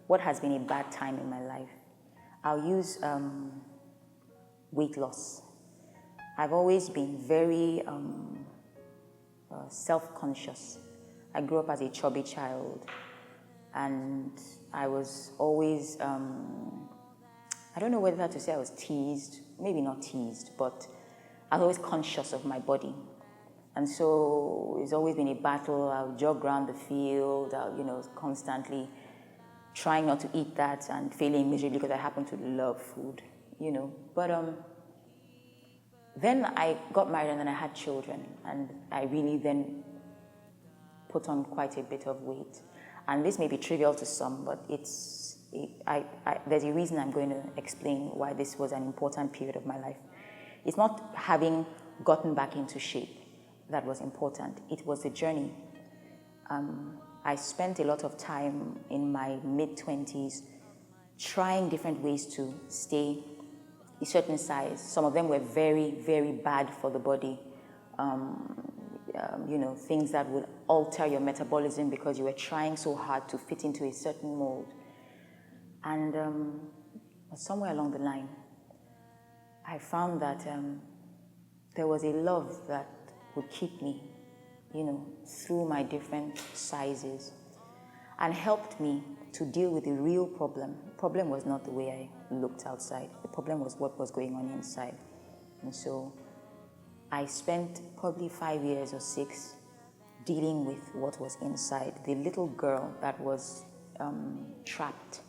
what has been a bad time in my life. I'll use weight loss. I've always been very self-conscious. I grew up as a chubby child, and I was always, I don't know whether to say I was teased, maybe not teased, but I was always conscious of my body. And so it's always been a battle. I'll jog around the field, I'll, constantly trying not to eat that and failing miserably because I happen to love food, But then I got married and then I had children, and I really then put on quite a bit of weight. And this may be trivial to some, but there's a reason I'm going to explain why this was an important period of my life. It's not having gotten back into shape that was important. It was the journey. I spent a lot of time in my mid-20s trying different ways to stay a certain size. Some of them were very, very bad for the body. Things that would alter your metabolism because you were trying so hard to fit into a certain mold. And somewhere along the line, I found that there was a love that would keep me, through my different sizes, and helped me to deal with the real problem. The problem was not the way I looked outside. The problem was what was going on inside. And so I spent probably 5 years or 6 dealing with what was inside, the little girl that was trapped.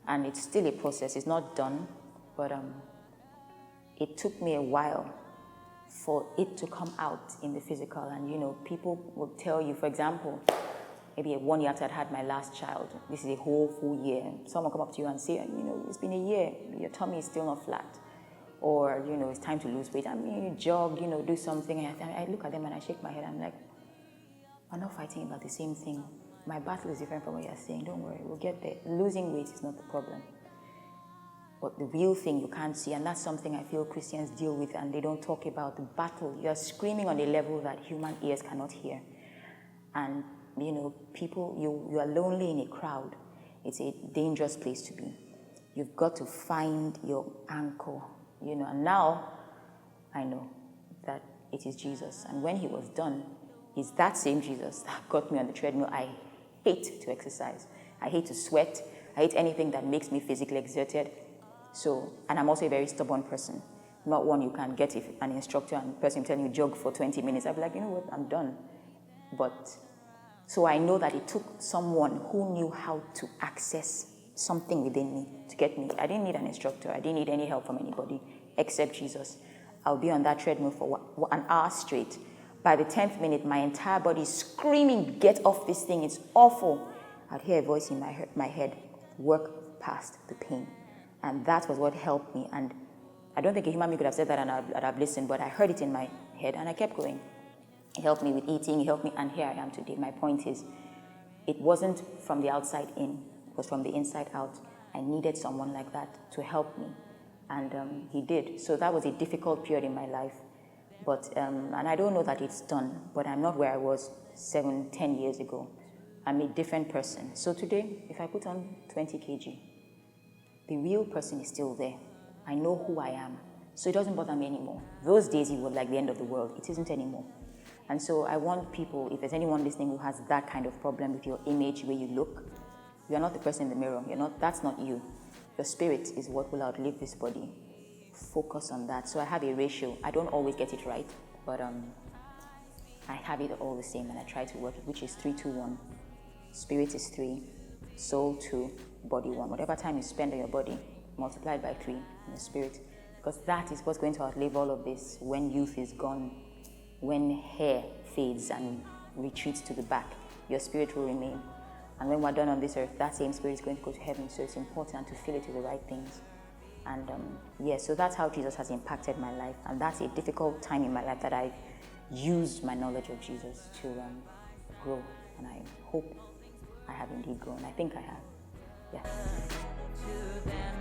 And it's still a process. It's not done, but it took me a while for it to come out in the physical. And, people will tell you, for example, maybe 1 year after I'd had my last child, this is a whole full year, someone come up to you and say, it's been a year, your tummy is still not flat. Or, it's time to lose weight. I mean, you jog, do something. And I look at them and I shake my head. I'm like, we're not fighting about the same thing. My battle is different from what you're saying. Don't worry, we'll get there. Losing weight is not the problem. But the real thing you can't see, and that's something I feel Christians deal with and they don't talk about, the battle. You're screaming on a level that human ears cannot hear. And, people, you are lonely in a crowd. It's a dangerous place to be. You've got to find your anchor. And now I know that it is Jesus. And when he was done, it's that same Jesus that got me on the treadmill. I hate to exercise. I hate to sweat. I hate anything that makes me physically exerted. And I'm also a very stubborn person. Not one you can get if an instructor and person telling you jog for 20 minutes. I'll be like, you know what, I'm done. So I know that it took someone who knew how to access something within me to get me. I didn't need an instructor. I didn't need any help from anybody except Jesus. I'll be on that treadmill for 1 hour straight. By the 10th minute, my entire body is screaming, get off this thing, it's awful. I'd hear a voice in my head, work past the pain. And that was what helped me. And I don't think a human being could have said that and I'd have listened, but I heard it in my head and I kept going. It helped me with eating, it helped me, and here I am today. My point is, it wasn't from the outside in, it was from the inside out. I needed someone like that to help me. And he did. So that was a difficult period in my life. But and I don't know that it's done, but I'm not where I was 7-10 years ago. I'm a different person. So today, if I put on 20 kg, the real person is still there. I know who I am. So it doesn't bother me anymore. Those days it was like the end of the world. It isn't anymore. And so I want people, if there's anyone listening who has that kind of problem with your image, where you look, you're not the person in the mirror. That's not you. Your spirit is what will outlive this body. Focus on that. So I have a ratio. I don't always get it right, but I have it all the same, and I try to work it, which is 3-2-1. Spirit is 3, soul 2, body 1. Whatever time you spend on your body, multiplied by 3 in the spirit, because that is what's going to outlive all of this when youth is gone, when hair fades and retreats to the back. Your spirit will remain. And when we're done on this earth, that same spirit is going to go to heaven. So it's important to fill it with the right things. And so that's how Jesus has impacted my life. And that's a difficult time in my life that I've used my knowledge of Jesus to grow. And I hope I have indeed grown. I think I have. Yeah.